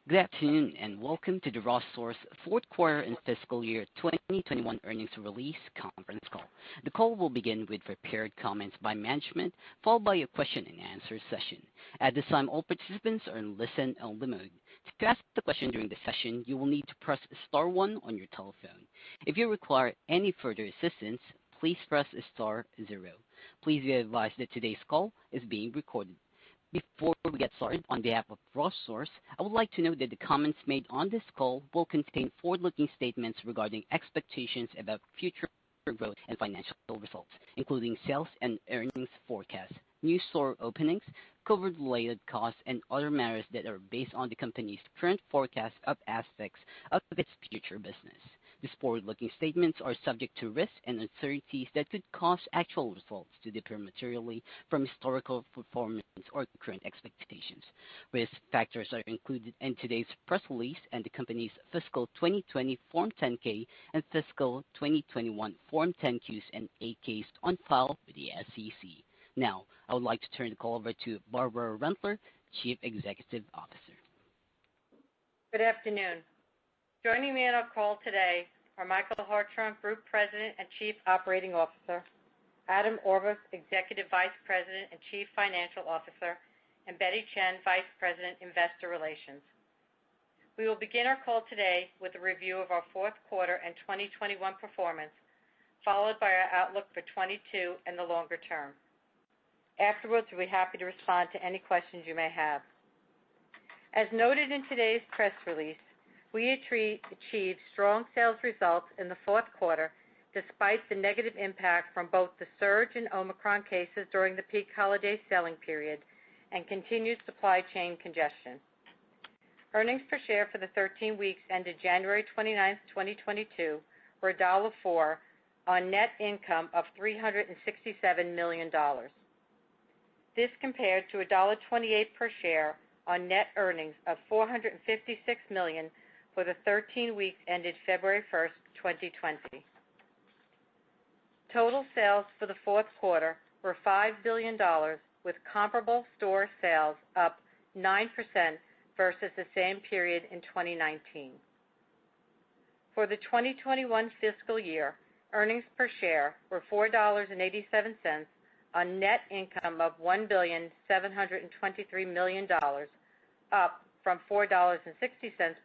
Good afternoon, and welcome to the ROST fourth quarter and fiscal year 2021 earnings release conference call. The call will begin with prepared comments by management, followed by a question-and-answer session. At this time, all participants are in listen-only mode. To ask the question during the session, you will need to press star one on your telephone. If you require any further assistance, please press star zero. Please be advised that today's call is being recorded. Before we get started, on behalf of ROST, I would like to note that the comments made on this call will contain forward-looking statements regarding expectations about future growth and financial results, including sales and earnings forecasts, new store openings, COVID-related costs, and other matters that are based on the company's current forecast of aspects of its future business. These forward-looking statements are subject to risks and uncertainties that could cause actual results to differ materially from historical performance or current expectations. Risk factors are included in today's press release and the company's fiscal 2020 Form 10-K and fiscal 2021 Form 10-Qs and 8-Ks on file with the SEC. Now, I would like to turn the call over to Barbara Rentler, Chief Executive Officer. Good afternoon. Joining me on our call today are Michael Hartshorn, Group President and Chief Operating Officer, Adam Orvos, Executive Vice President and Chief Financial Officer, and Betty Chen, Vice President, Investor Relations. We will begin our call today with a review of our fourth quarter and 2021 performance, followed by our outlook for 2022 and the longer term. Afterwards, we'll be happy to respond to any questions you may have. As noted in today's press release, we achieved strong sales results in the fourth quarter despite the negative impact from both the surge in Omicron cases during the peak holiday selling period and continued supply chain congestion. Earnings per share for the 13 weeks ended January 29, 2022 were $1.04 on net income of $367 million. This compared to $1.28 per share on net earnings of $456 million for the 13 weeks ended February 1, 2020. Total sales for the fourth quarter were $5 billion, with comparable store sales up 9% versus the same period in 2019. For the 2021 fiscal year, earnings per share were $4.87 on net income of $1,723 million, up from $4.60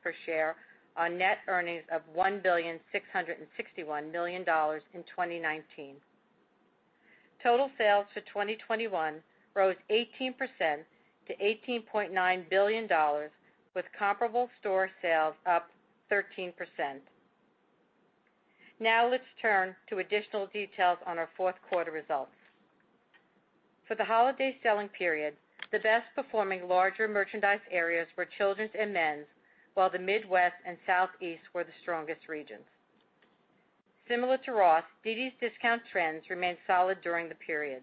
per share on net earnings of $1,661 million in 2019. Total sales for 2021 rose 18% to $18.9 billion, with comparable store sales up 13%. Now let's turn to additional details on our fourth quarter results. For the holiday selling period, the best performing larger merchandise areas were children's and men's, while the Midwest and Southeast were the strongest regions. Similar to Ross, dd's DISCOUNT trends remained solid during the period.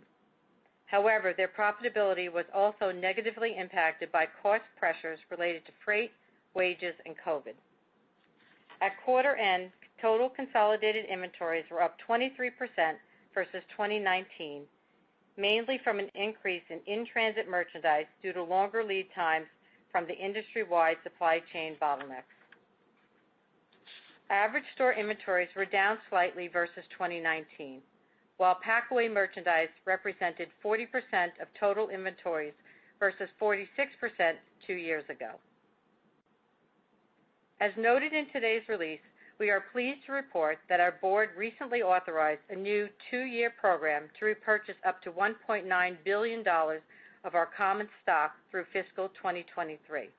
However, their profitability was also negatively impacted by cost pressures related to freight, wages, and COVID. At quarter end, total consolidated inventories were up 23% versus 2019, mainly from an increase in transit merchandise due to longer lead times from the industry-wide supply chain bottlenecks. Average store inventories were down slightly versus 2019, while pack-away merchandise represented 40% of total inventories versus 46% 2 years ago. As noted in today's release, we are pleased to report that our board recently authorized a new 2-year program to repurchase up to $1.9 billion of our common stock through fiscal 2023.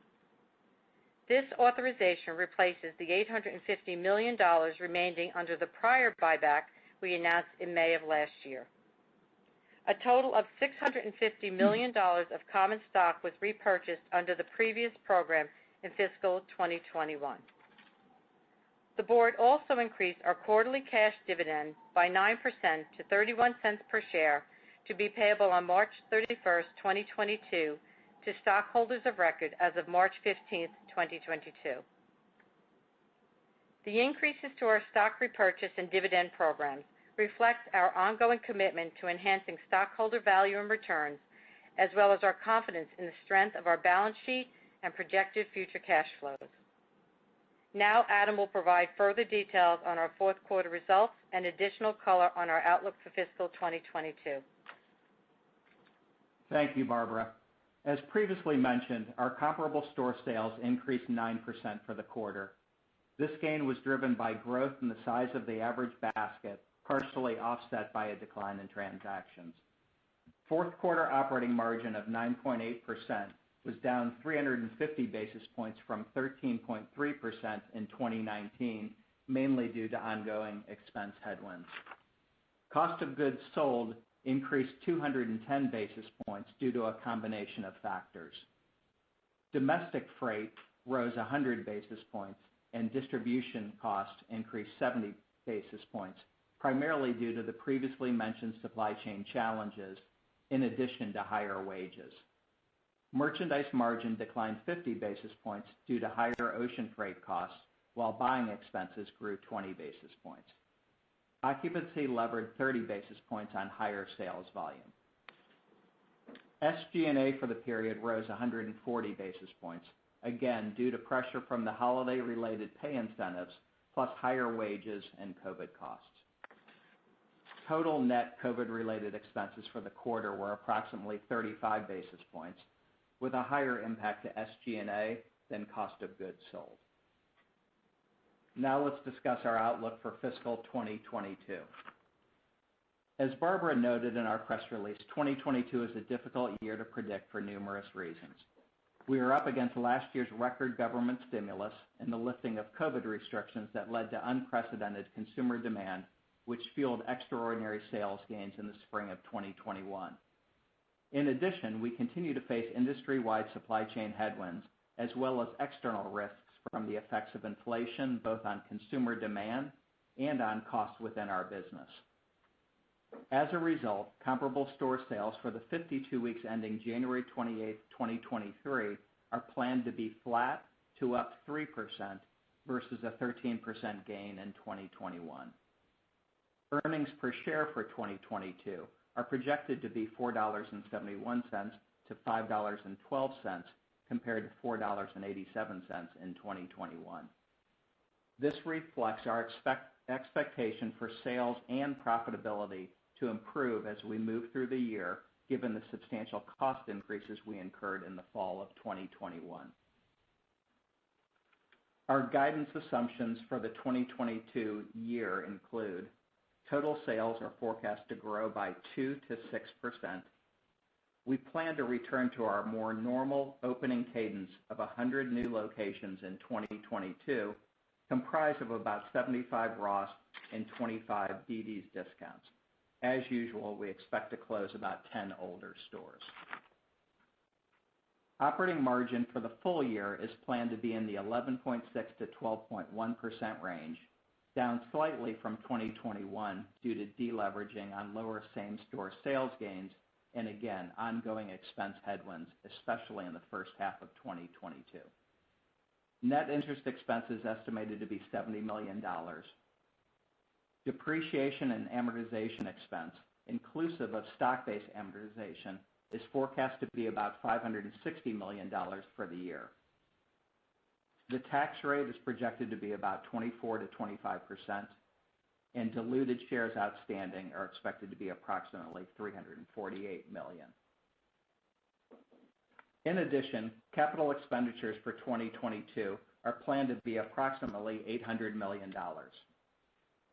This authorization replaces the $850 million remaining under the prior buyback we announced in May of last year. A total of $650 million of common stock was repurchased under the previous program in fiscal 2021. The board also increased our quarterly cash dividend by 9% to 31 cents per share to be payable on March 31, 2022 to stockholders of record as of March 15, 2022. The increases to our stock repurchase and dividend programs reflect our ongoing commitment to enhancing stockholder value and returns, as well as our confidence in the strength of our balance sheet and projected future cash flows. Now Adam will provide further details on our fourth quarter results and additional color on our outlook for fiscal 2022. Thank you, Barbara. As previously mentioned, our comparable store sales increased 9% for the quarter. This gain was driven by growth in the size of the average basket, partially offset by a decline in transactions. Fourth quarter operating margin of 9.8% was down 350 basis points from 13.3% in 2019, mainly due to ongoing expense headwinds. Cost of goods sold increased 210 basis points due to a combination of factors. Domestic freight rose 100 basis points, and distribution cost increased 70 basis points, primarily due to the previously mentioned supply chain challenges, in addition to higher wages. Merchandise margin declined 50 basis points due to higher ocean freight costs, while buying expenses grew 20 basis points. Occupancy levered 30 basis points on higher sales volume. SG&A for the period rose 140 basis points, again due to pressure from the holiday-related pay incentives, plus higher wages and COVID costs. Total net COVID-related expenses for the quarter were approximately 35 basis points, with a higher impact to SG&A than cost of goods sold. Now let's discuss our outlook for fiscal 2022. As Barbara noted in our press release, 2022 is a difficult year to predict for numerous reasons. We are up against last year's record government stimulus and the lifting of COVID restrictions that led to unprecedented consumer demand, which fueled extraordinary sales gains in the spring of 2021. In addition, we continue to face industry-wide supply chain headwinds, as well as external risks from the effects of inflation, both on consumer demand and on costs within our business. As a result, comparable store sales for the 52 weeks ending January 28, 2023 are planned to be flat to up 3% versus a 13% gain in 2021. Earnings per share for 2022 are projected to be $4.71 to $5.12 compared to $4.87 in 2021. This reflects our expectation for sales and profitability to improve as we move through the year, given the substantial cost increases we incurred in the fall of 2021. Our guidance assumptions for the 2022 year include total sales are forecast to grow by 2 to 6%. We plan to return to our more normal opening cadence of 100 new locations in 2022, comprised of about 75 ROST and 25 dd's DISCOUNTS. As usual, we expect to close about 10 older stores. Operating margin for the full year is planned to be in the 11.6 to 12.1% range, down slightly from 2021 due to deleveraging on lower same-store sales gains and again, ongoing expense headwinds, especially in the first half of 2022. Net interest expense is estimated to be $70 million. Depreciation and amortization expense, inclusive of stock-based amortization, is forecast to be about $560 million for the year. The tax rate is projected to be about 24 to 25%, and diluted shares outstanding are expected to be approximately 348 million. In addition, capital expenditures for 2022 are planned to be approximately $800 million.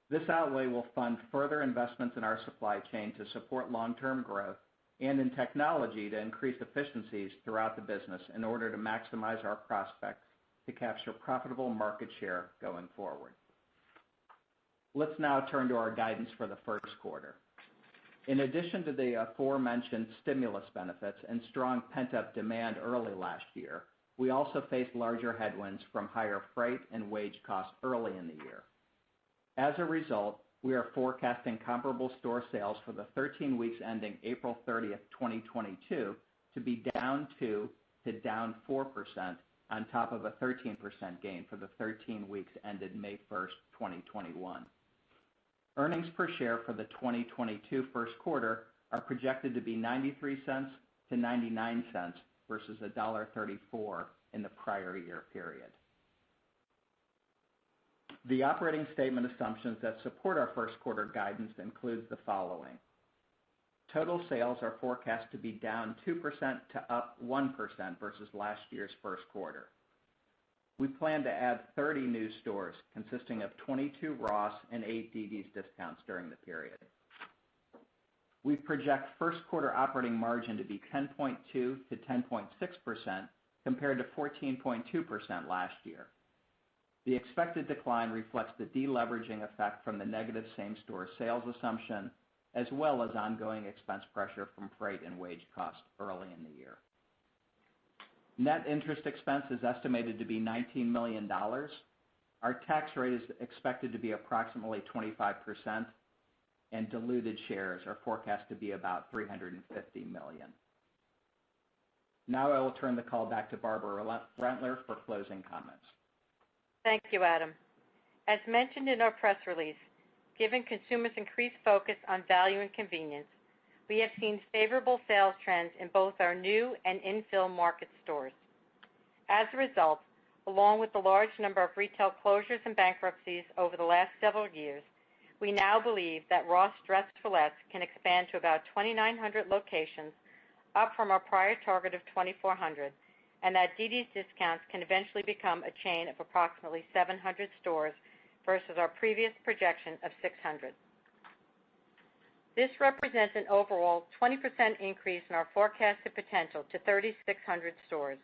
This outlay will fund further investments in our supply chain to support long-term growth and in technology to increase efficiencies throughout the business in order to maximize our prospects to capture profitable market share going forward. Let's now turn to our guidance for the first quarter. In addition to the aforementioned stimulus benefits and strong pent-up demand early last year, we also faced larger headwinds from higher freight and wage costs early in the year. As a result, we are forecasting comparable store sales for the 13 weeks ending April 30th, 2022 to be down 2 to down 4% on top of a 13% gain for the 13 weeks ended May 1st, 2021. Earnings per share for the 2022 first quarter are projected to be 93 cents to 99 cents versus $1.34 in the prior year period. The operating statement assumptions that support our first quarter guidance includes the following. Total sales are forecast to be down 2% to up 1% versus last year's first quarter. We plan to add 30 new stores consisting of 22 Ross and 8 dd's DISCOUNTS during the period. We project first quarter operating margin to be 10.2 to 10.6% compared to 14.2% last year. The expected decline reflects the deleveraging effect from the negative same-store sales assumption, as well as ongoing expense pressure from freight and wage costs early in the year. Net interest expense is estimated to be $19 million. Our tax rate is expected to be approximately 25%, and diluted shares are forecast to be about 350 million. Now I will turn the call back to Barbara Rentler for closing comments. Thank you, Adam. As mentioned in our press release, given consumers' increased focus on value and convenience, we have seen favorable sales trends in both our new and infill market stores. As a result, along with the large number of retail closures and bankruptcies over the last several years, we now believe that Ross Dress for Less can expand to about 2,900 locations, up from our prior target of 2,400, and that dd's DISCOUNTS can eventually become a chain of approximately 700 stores versus our previous projection of 600. This represents an overall 20% increase in our forecasted potential to 3,600 stores,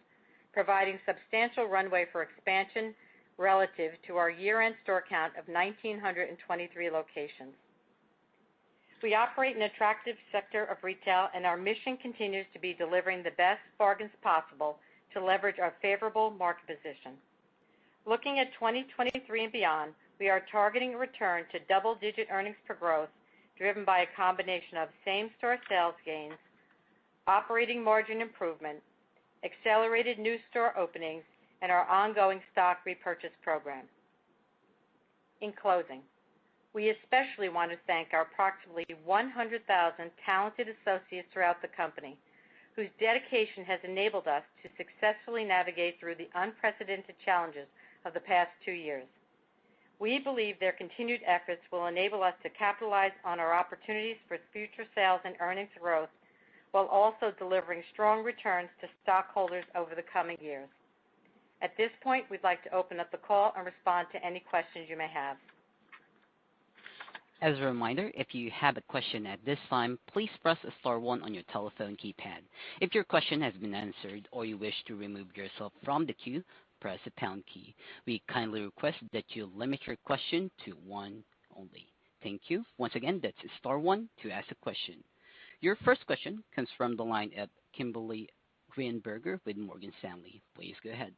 providing substantial runway for expansion relative to our year-end store count of 1,923 locations. We operate in an attractive sector of retail, and our mission continues to be delivering the best bargains possible to leverage our favorable market position. Looking at 2023 and beyond, we are targeting a return to double-digit earnings per growth driven by a combination of same-store sales gains, operating margin improvement, accelerated new store openings, and our ongoing stock repurchase program. In closing, we especially want to thank our approximately 100,000 talented associates throughout the company, whose dedication has enabled us to successfully navigate through the unprecedented challenges of the past 2 years. We believe their continued efforts will enable us to capitalize on our opportunities for future sales and earnings growth, while also delivering strong returns to stockholders over the coming years. At this point, we'd like to open up the call and respond to any questions you may have. As a reminder, if you have a question at this time, please press star 1 on your telephone keypad. If your question has been answered or you wish to remove yourself from the queue, press the pound key. We kindly request that you limit your question to one only. Thank you. Once again, that's star 1 to ask a question. Your first question comes from the line of Kimberly Greenberger with Morgan Stanley. Please go ahead.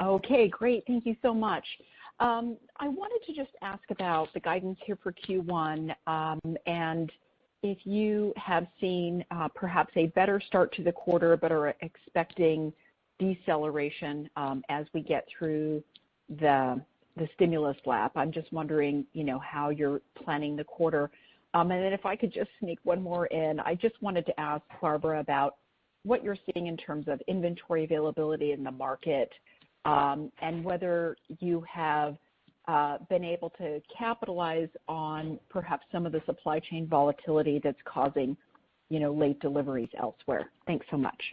Okay, great. Thank you so much. I wanted to just ask about the guidance here for Q1 and if you have seen perhaps a better start to the quarter but are expecting deceleration as we get through the stimulus lap. I'm just wondering, how you're planning the quarter. And then if I could just sneak one more in, I just wanted to ask Barbara about what you're seeing in terms of inventory availability in the market, and whether you have been able to capitalize on perhaps some of the supply chain volatility that's causing, late deliveries elsewhere. Thanks so much.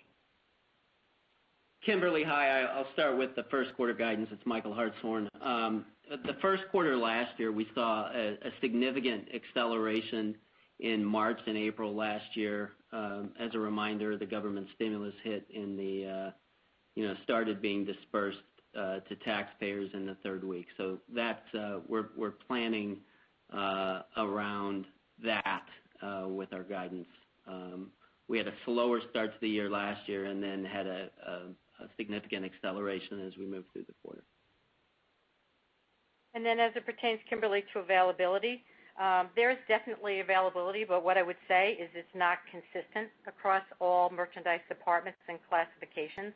Kimberly, hi. I'll start with the first quarter guidance. It's Michael Hartshorn. The first quarter last year, we saw a significant acceleration in March and April last year. As a reminder, the government stimulus hit in the started being dispersed to taxpayers in the third week. So that's we're planning around that with our guidance. We had a slower start to the year last year, and then had a significant acceleration as we moved through the quarter. And then as it pertains, Kimberly, to availability, there is definitely availability, but what I would say is it's not consistent across all merchandise departments and classifications.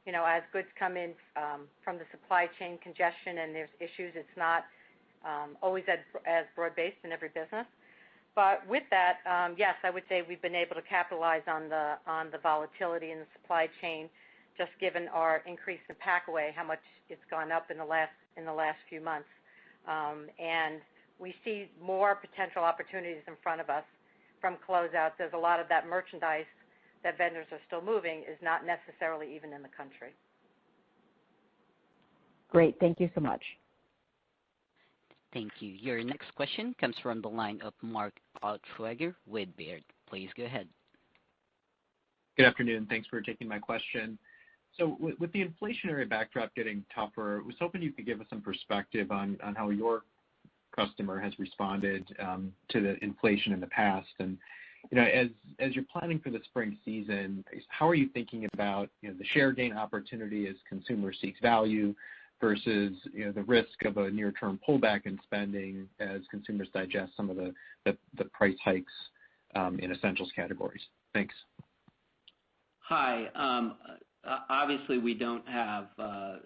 As goods come in from the supply chain congestion and there's issues, it's not always as broad-based in every business. But with that, yes, I would say we've been able to capitalize on the volatility in the supply chain just given our increase in pack away, how much it's gone up in the last few months. And we see more potential opportunities in front of us from closeouts. There's a lot of that merchandise that vendors are still moving is not necessarily even in the country. Great. Thank you so much. Thank you. Your next question comes from the line of Mark Altschwager with Baird. Please go ahead. Good afternoon. Thanks for taking my question. So with the inflationary backdrop getting tougher, I was hoping you could give us some perspective on how your customer has responded to the inflation in the past. And, as you're planning for the spring season, how are you thinking about, the share gain opportunity as consumer seeks value versus, the risk of a near-term pullback in spending as consumers digest some of the price hikes in essentials categories? Thanks. Hi. Obviously, we don't have.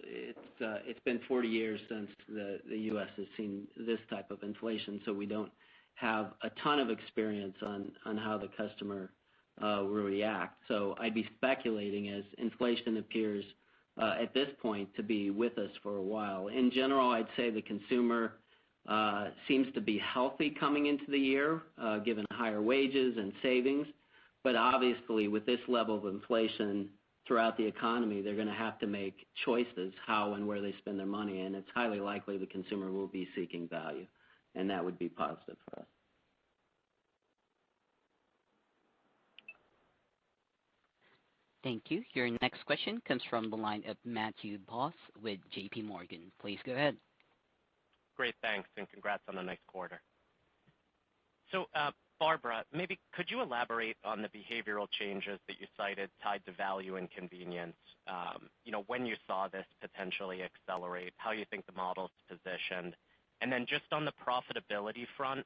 It's been 40 years since the U.S. has seen this type of inflation, so we don't have a ton of experience on how the customer will react. So I'd be speculating as inflation appears at this point to be with us for a while. In general, I'd say the consumer seems to be healthy coming into the year, given higher wages and savings. But obviously, with this level of inflation throughout the economy, they're going to have to make choices how and where they spend their money, and it's highly likely the consumer will be seeking value, and that would be positive for us. Thank you. Your next question comes from the line of Matthew Boss with J.P. Morgan. Please go ahead. Great, thanks, and congrats on a nice quarter. So, Barbara, maybe could you elaborate on the behavioral changes that you cited tied to value and convenience? When you saw this potentially accelerate, how you think the model's positioned, and then just on the profitability front,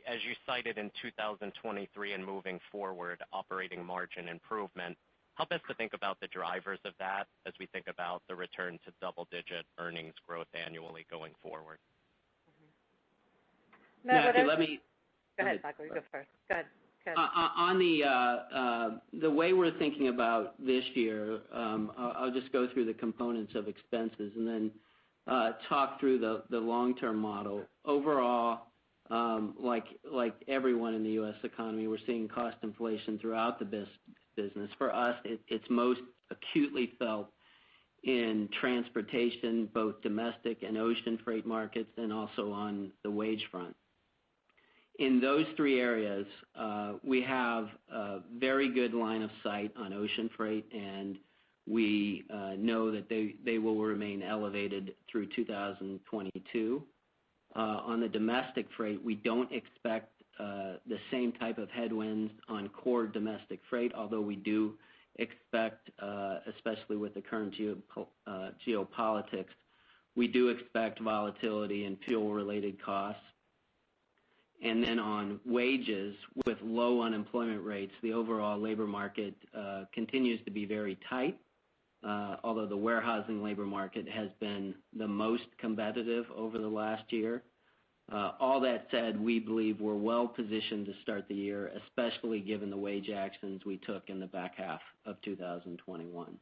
as you cited in 2023 and moving forward, operating margin improvement. Help us to think about the drivers of that as we think about the return to double-digit earnings growth annually going forward. Matthew, let me. Go ahead, Michael. You go first. Go ahead. On the way we're thinking about this year, I'll just go through the components of expenses and then talk through the long-term model. Overall, like everyone in the U.S. economy, we're seeing cost inflation throughout the business. For us, it's most acutely felt in transportation, both domestic and ocean freight markets, and also on the wage front. In those three areas, we have a very good line of sight on ocean freight, and we know that they will remain elevated through 2022. On the domestic freight, we don't expect the same type of headwinds on core domestic freight, although we do expect, especially with the current geopolitics, we do expect volatility in fuel-related costs. And then on wages, with low unemployment rates, the overall labor market continues to be very tight, although the warehousing labor market has been the most competitive over the last year. All that said, we believe we're well positioned to start the year, especially given the wage actions we took in the back half of 2021.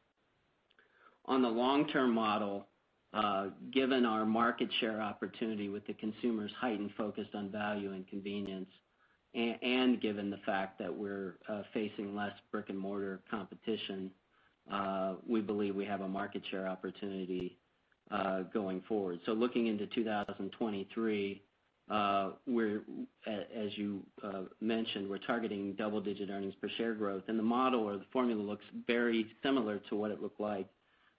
On the long-term model, given our market share opportunity with the consumer's heightened focus on value and convenience, and given the fact that we're facing less brick-and-mortar competition, we believe we have a market share opportunity going forward. So looking into 2023, we're, as you mentioned, we're targeting double-digit earnings per share growth, and the model or the formula looks very similar to what it looked like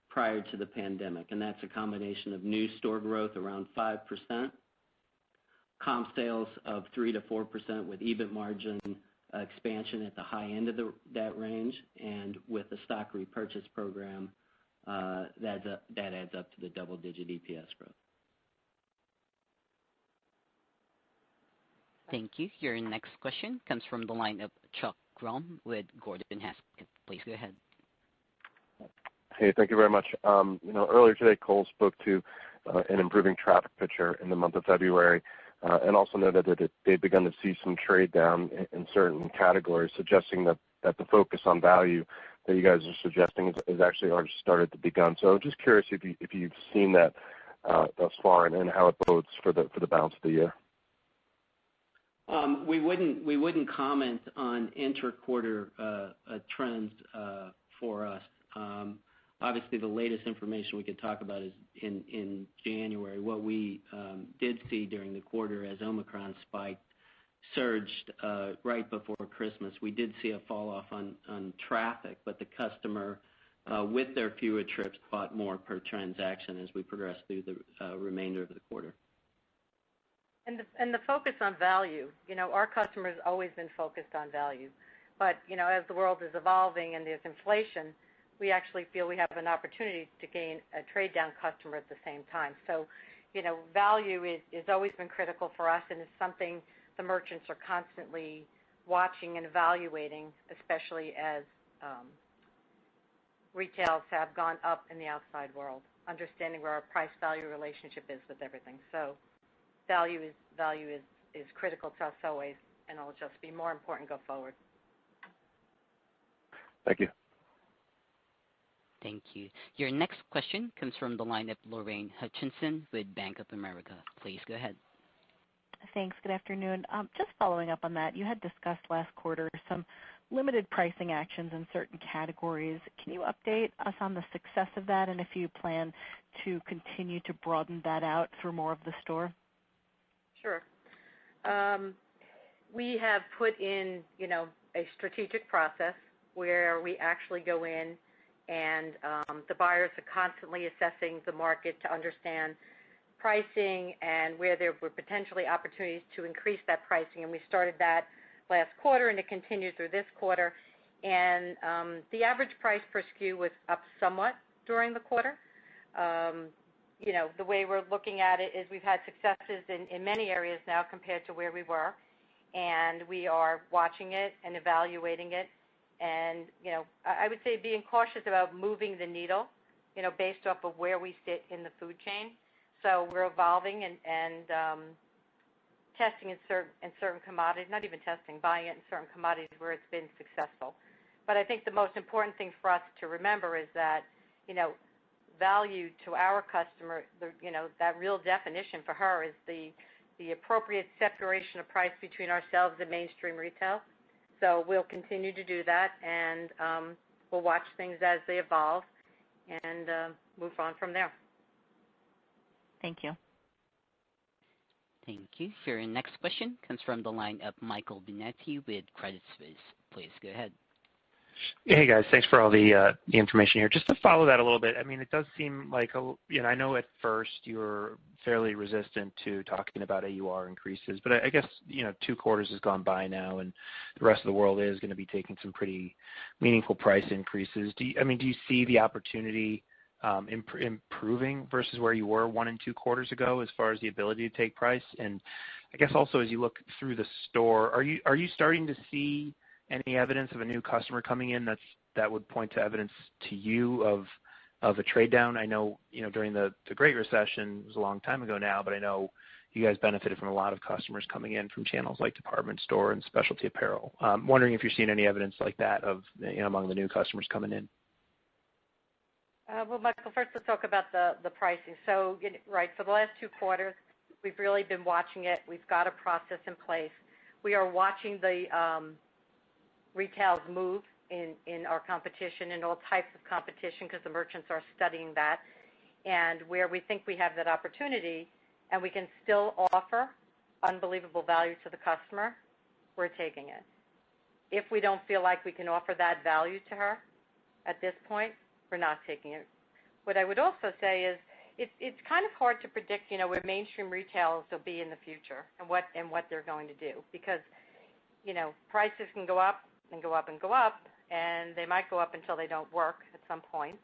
prior to the pandemic, and that's a combination of new store growth around 5%, comp sales of 3 to 4% with EBIT margin expansion at the high end of that range, and with the stock repurchase program, that adds up to the double-digit EPS growth. Thank you. Your next question comes from the line of Chuck Grom with Gordon Haskett. Please go ahead. Hey, thank you very much. Earlier today, Kohl's spoke to an improving traffic picture in the month of February, and also noted that they've begun to see some trade down in certain categories, suggesting that the focus on value that you guys are suggesting is actually already started to begun. So just curious if you've seen that thus far and how it bodes for the balance of the year. We wouldn't comment on inter-quarter trends for us. Obviously, the latest information we could talk about is in January. What we did see during the quarter as Omicron spiked, surged right before Christmas, we did see a fall off on traffic, but the customer, with their fewer trips, bought more per transaction as we progressed through the remainder of the quarter. And the focus on value, our customers always been focused on value. But, as the world is evolving and there's inflation, we actually feel we have an opportunity to gain a trade-down customer at the same time. So, value is always been critical for us, and it's something the merchants are constantly watching and evaluating, especially as retails have gone up in the outside world, understanding where our price-value relationship is with everything. So value is critical to us always, and it'll just be more important go forward. Thank you. Thank you. Your next question comes from the line of Lorraine Hutchinson with Bank of America. Please go ahead. Thanks. Good afternoon. Just following up on that, you had discussed last quarter some limited pricing actions in certain categories. Can you update us on the success of that and if you plan to continue to broaden that out through more of the store? Sure. We have put in, a strategic process where we actually go in and the buyers are constantly assessing the market to understand pricing and where there were potentially opportunities to increase that pricing. And we started that last quarter, and it continued through this quarter. And the average price per SKU was up somewhat during the quarter. The way we're looking at it is we've had successes in many areas now compared to where we were, and we are watching it and evaluating it. And, I would say being cautious about moving the needle, based off of where we sit in the food chain. So we're evolving and testing in certain commodities, not even testing, buying it in certain commodities where it's been successful. But I think the most important thing for us to remember is that, value to our customer, that real definition for her is the appropriate separation of price between ourselves and mainstream retail. So we'll continue to do that, and we'll watch things as they evolve and move on from there. Thank you. Thank you. Your next question comes from the line of Michael Binetti with Credit Suisse. Please go ahead. Hey guys, thanks for all the information here. Just to follow that a little bit, I mean, it does seem like, I know at first you were fairly resistant to talking about AUR increases, but I guess, 2 quarters has gone by now and the rest of the world is going to be taking some pretty meaningful price increases. Do you see the opportunity improving versus where you were 1 and 2 quarters ago as far as the ability to take price? And I guess also as you look through the store, are you starting to see any evidence of a new customer coming in that would point to evidence to you of a trade down? I know, during the Great Recession, it was a long time ago now, but I know you guys benefited from a lot of customers coming in from channels like department store and specialty apparel. Wondering if you're seeing any evidence like that of among the new customers coming in. Well, Michael, first let's talk about the pricing. So, right, for the last 2 quarters, we've really been watching it. We've got a process in place. We are watching the retails move in our competition and all types of competition because the merchants are studying that. And where we think we have that opportunity and we can still offer unbelievable value to the customer, we're taking it. If we don't feel like we can offer that value to her at this point, we're not taking it. What I would also say is it's kind of hard to predict, where mainstream retailers will be in the future and what they're going to do because, prices can go up and go up and go up, and they might go up until they don't work at some point.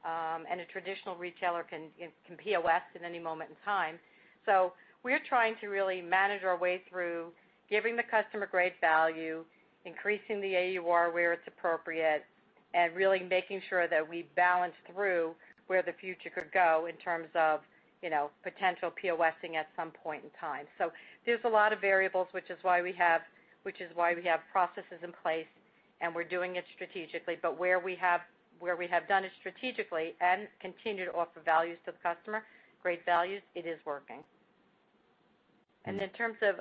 And a traditional retailer can POS at any moment in time. So we're trying to really manage our way through giving the customer great value, increasing the AUR where it's appropriate, and really making sure that we balance through where the future could go in terms of, potential POSing at some point in time. So there's a lot of variables, which is why we have processes in place, and we're doing it strategically. But where we have done it strategically and continue to offer values to the customer, great values, it is working. And in terms of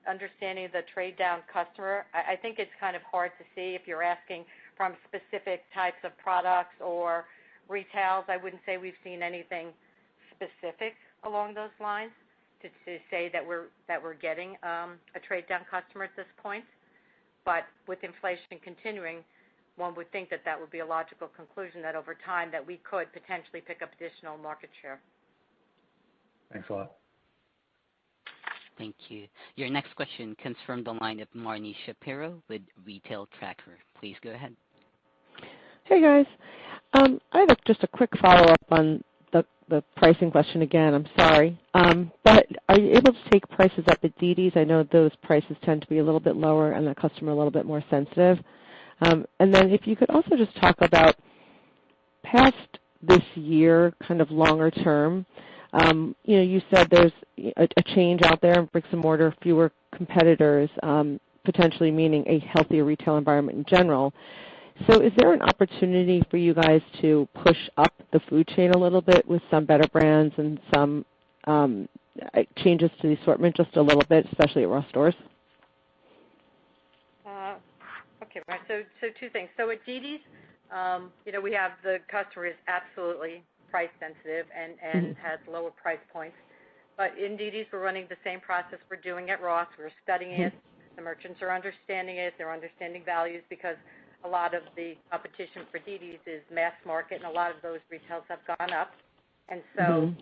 understanding the trade-down customer, I think it's kind of hard to see if you're asking from specific types of products or retails. I wouldn't say we've seen anything specific along those lines to say that we're getting a trade-down customer at this point. But with inflation continuing, one would think that would be a logical conclusion that over time that we could potentially pick up additional market share. Thanks a lot. Thank you. Your next question comes from the line of Marni Shapiro with Retail Tracker. Please go ahead. Hey, guys. I have just a quick follow-up on the pricing question again. I'm sorry. But are you able to take prices up at dd's? I know those prices tend to be a little bit lower and the customer a little bit more sensitive. And then if you could also just talk about past this year, kind of longer term. You said there's a change out there in bricks and mortar, fewer competitors, potentially meaning a healthier retail environment in general. So is there an opportunity for you guys to push up the food chain a little bit with some better brands and some changes to the assortment just a little bit, especially at ROST stores? Okay, right. So two things. So at dd's, we have the customer is absolutely price sensitive and has lower price points. But in dd's, we're running the same process we're doing at ROST. We're studying it. The merchants are understanding it. They're understanding values because a lot of the competition for dd's is mass market, and a lot of those retails have gone up. And so,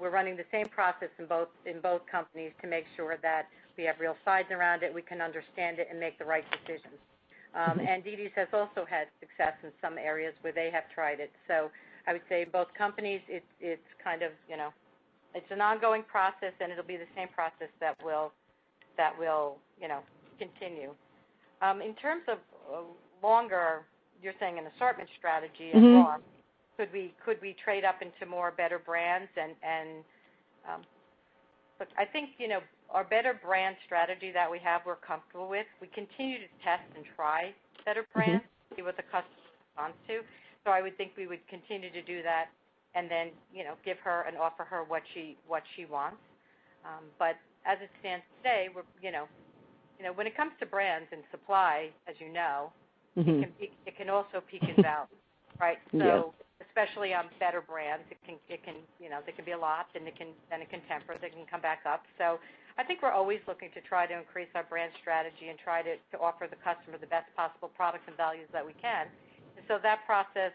we're running the same process in both companies to make sure that we have real sides around it, we can understand it, and make the right decisions. And dd's has also had success in some areas where they have tried it. So I would say both companies, it's kind of, it's an ongoing process, and it'll be the same process that will continue. In terms of longer, you're saying an assortment strategy and more. Could we trade up into more better brands and look, I think our better brand strategy that we have, we're comfortable with. We continue to test and try better brands, see what the customer responds to. So I would think we would continue to do that, and then give her and offer her what she wants. But as it stands today, we're when it comes to brands and supply, as you know, it can also peak and valley, right? So especially on better brands, it can there can be a lot, and it can temper, they can come back up. So I think we're always looking to try to increase our brand strategy and try to offer the customer the best possible products and values that we can. And so that process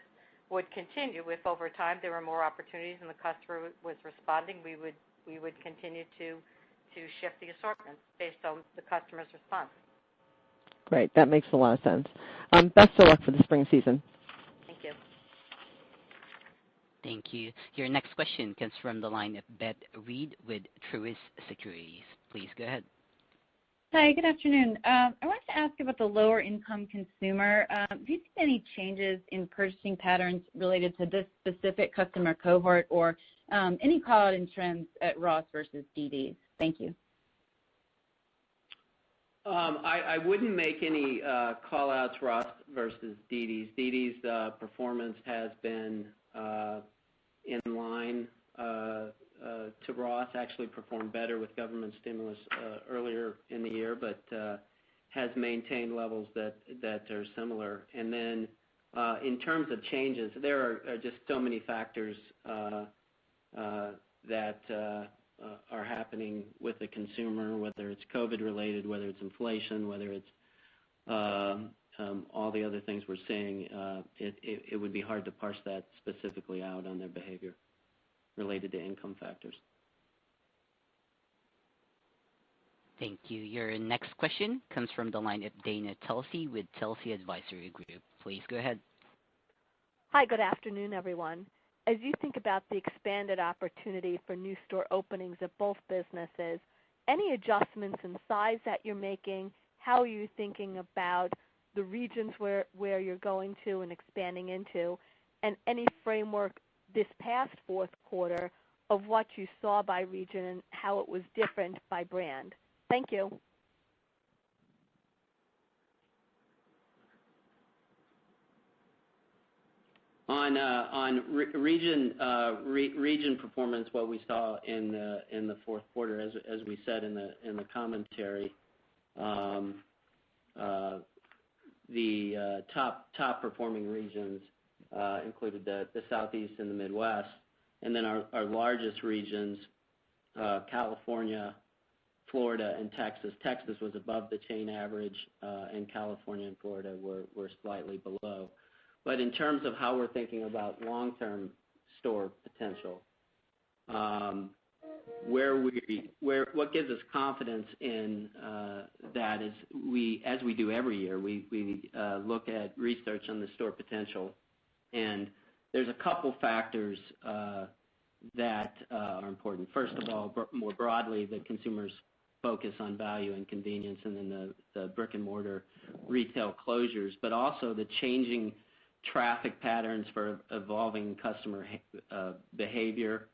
would continue if over time there were more opportunities and the customer was responding. We would continue to shift the assortment based on the customer's response. Great. That makes a lot of sense. Best of luck for the spring season. Thank you. Thank you. Your next question comes from the line of Beth Reed with Truist Securities. Please go ahead. Hi, good afternoon. I wanted to ask about the lower income consumer. Do you see any changes in purchasing patterns related to this specific customer cohort, or any call-out in trends at ROST versus dd's? Thank you. I wouldn't make any call-outs ROST versus dd's. dd's performance has been in line to ROST, actually performed better with government stimulus earlier in the year, but has maintained levels that are similar. And then in terms of changes, there are just so many factors that are happening with the consumer, whether it's COVID-related, whether it's inflation, whether it's all the other things we're seeing. It would be hard to parse that specifically out on their behavior related to income factors. Thank you. Your next question comes from the line of Dana Telsey with Telsey Advisory Group. Please go ahead. Hi, good afternoon, everyone. As you think about the expanded opportunity for new store openings at both businesses, any adjustments in size that you're making? How are you thinking about the regions where you're going to and expanding into? And any framework this past fourth quarter of what you saw by region and how it was different by brand? Thank you. On region performance, what we saw in the fourth quarter, as we said in the commentary, the top performing regions included the Southeast and the Midwest, and then our largest regions, California, Florida, and Texas. Texas was above the chain average, and California and Florida were slightly below. But in terms of how we're thinking about long-term store potential, what gives us confidence in that is as we do every year, we look at research on the store potential, and there's a couple factors that are important. First of all, more broadly, the consumer's focus on value and convenience, and then the brick and mortar retail closures, but also the changing traffic patterns for evolving customer behavior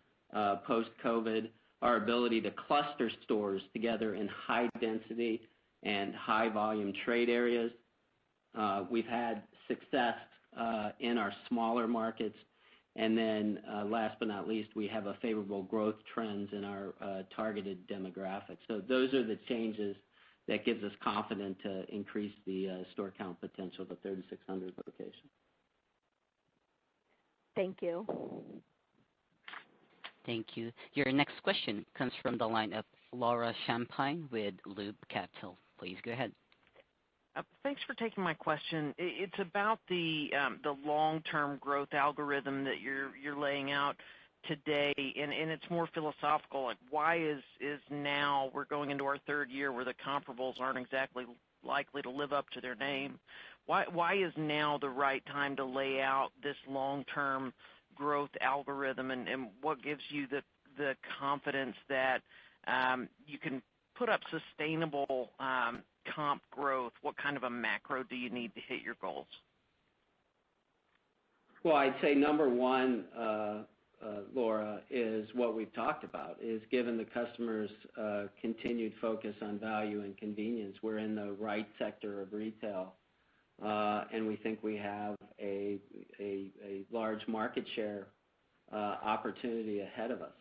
post-COVID, our ability to cluster stores together in high density and high volume trade areas. We've had success in our smaller markets, and then last but not least, we have a favorable growth trends in our targeted demographics. So those are the changes that gives us confidence to increase the store count potential to 3,600 locations. Thank you. Thank you. Your next question comes from the line of Laura Champagne with Loop Capital. Please go ahead. Thanks for taking my question. It's about the long-term growth algorithm that you're laying out today, and it's more philosophical. Like, why is now we're going into our third year where the comparables aren't exactly likely to live up to their name? Why is now the right time to lay out this long-term growth algorithm, and what gives you the confidence that you can put up sustainable comp growth? What kind of a macro do you need to hit your goals? Well, I'd say number one, Laura, is what we've talked about, is given the customer's continued focus on value and convenience, we're in the right sector of retail, and we think we have a large market share opportunity ahead of us.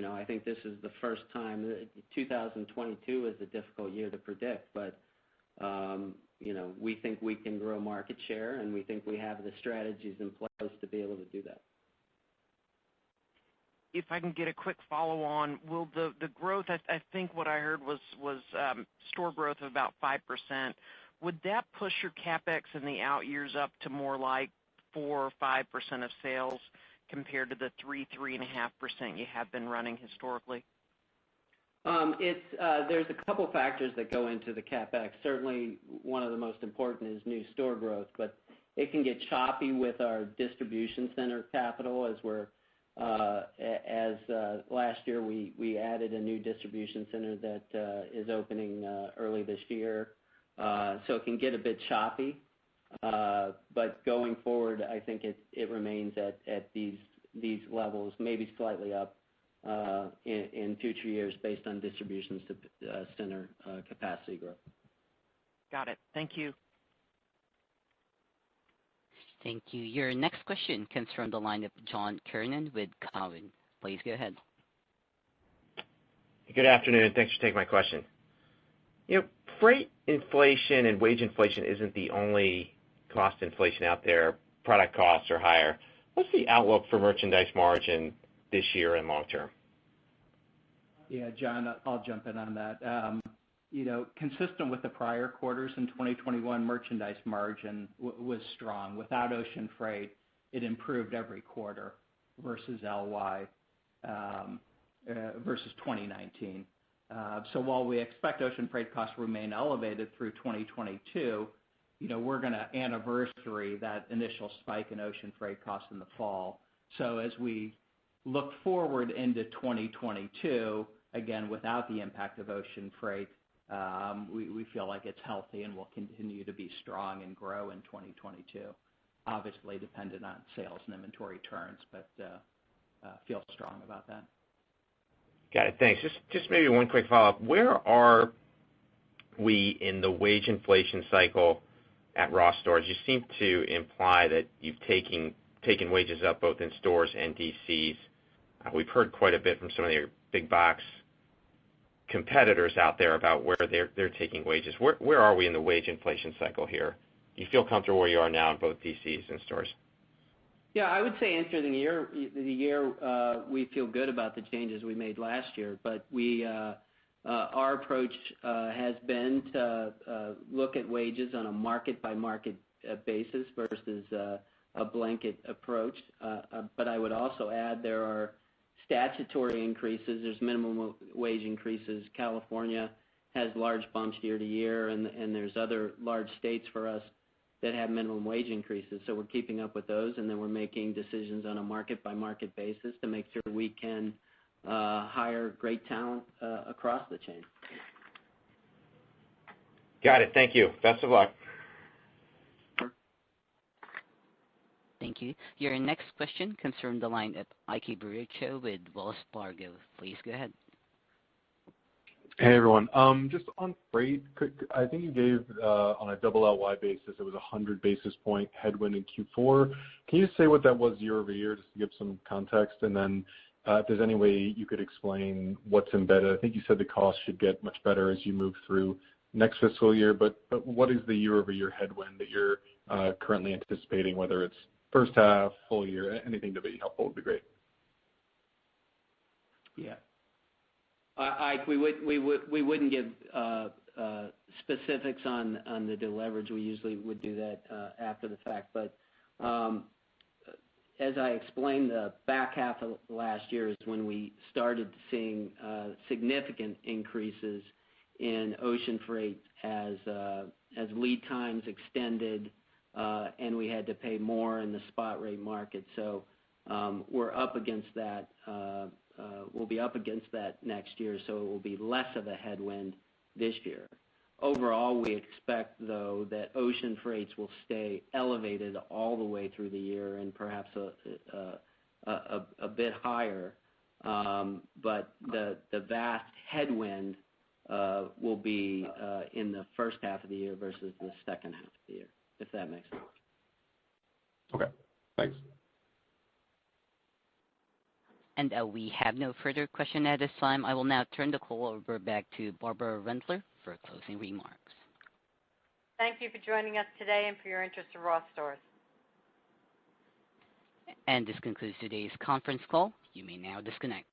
I think this is the first time. 2022 is a difficult year to predict, but we think we can grow market share, and we think we have the strategies in place to be able to do that. If I can get a quick follow-on, will the growth, I think what I heard was store growth of about 5%. Would that push your CapEx in the out years up to more like 4 or 5% of sales compared to the 3.5% you have been running historically? There's a couple factors that go into the CapEx. Certainly, one of the most important is new store growth, but it can get choppy with our distribution center capital as last year we added a new distribution center that is opening early this year. So it can get a bit choppy, but going forward, I think it remains at these levels, maybe slightly up in future years based on distribution center capacity growth. Got it. Thank you. Thank you. Your next question comes from the line of John Kernan with Cowen. Please go ahead. Good afternoon. Thanks for taking my question. Freight inflation and wage inflation isn't the only cost inflation out there. Product costs are higher. What's the outlook for merchandise margin this year and long term? Yeah, John, I'll jump in on that. Consistent with the prior quarters in 2021, merchandise margin was strong. Without ocean freight, it improved every quarter versus LY, versus 2019. So while we expect ocean freight costs to remain elevated through 2022, we're going to anniversary that initial spike in ocean freight costs in the fall. So as we look forward into 2022, again, without the impact of ocean freight, we feel like it's healthy and will continue to be strong and grow in 2022. Obviously dependent on sales and inventory turns, but feel strong about that. Got it. Thanks. Just maybe one quick follow-up. Where are we in the wage inflation cycle at ROST stores, you seem to imply that you've taken wages up both in stores and DCs. We've heard quite a bit from some of your big box competitors out there about where they're taking wages. Where are we in the wage inflation cycle here? Do you feel comfortable where you are now in both DCs and stores? Yeah, I would say entering the year, we feel good about the changes we made last year, but our approach has been to look at wages on a market-by-market basis versus a blanket approach. But I would also add there are statutory increases. There's minimum wage increases. California has large bumps year to year, and there's other large states for us that have minimum wage increases. So we're keeping up with those, and then we're making decisions on a market-by-market basis to make sure we can hire great talent across the chain. Got it. Thank you. Best of luck. Thank you. Your next question comes from the line of Ike Boruchow with Wells Fargo. Please go ahead. Hey, everyone. Just on freight, I think you gave on a double LY basis, it was a 100 basis point headwind in Q4. Can you say what that was year over year, just to give some context? And then if there's any way you could explain what's embedded. I think you said the cost should get much better as you move through next fiscal year, but what is the year over year headwind that you're currently anticipating, whether it's first half, full year, anything to be helpful would be great. Yeah. Ike, we wouldn't give specifics on the deleverage. We usually would do that after the fact. But as I explained, the back half of last year is when we started seeing significant increases in ocean freight as lead times extended and we had to pay more in the spot rate market. So we're up against that. We'll be up against that next year, so it will be less of a headwind this year. Overall, we expect, though, that ocean freights will stay elevated all the way through the year and perhaps a bit higher. But the vast headwind will be in the first half of the year versus the second half of the year, if that makes sense. Okay, thanks. And we have no further question at this time. I will now turn the call over back to Barbara Rentler for closing remarks. Thank you for joining us today and for your interest in ROST Stores. And this concludes today's conference call. You may now disconnect.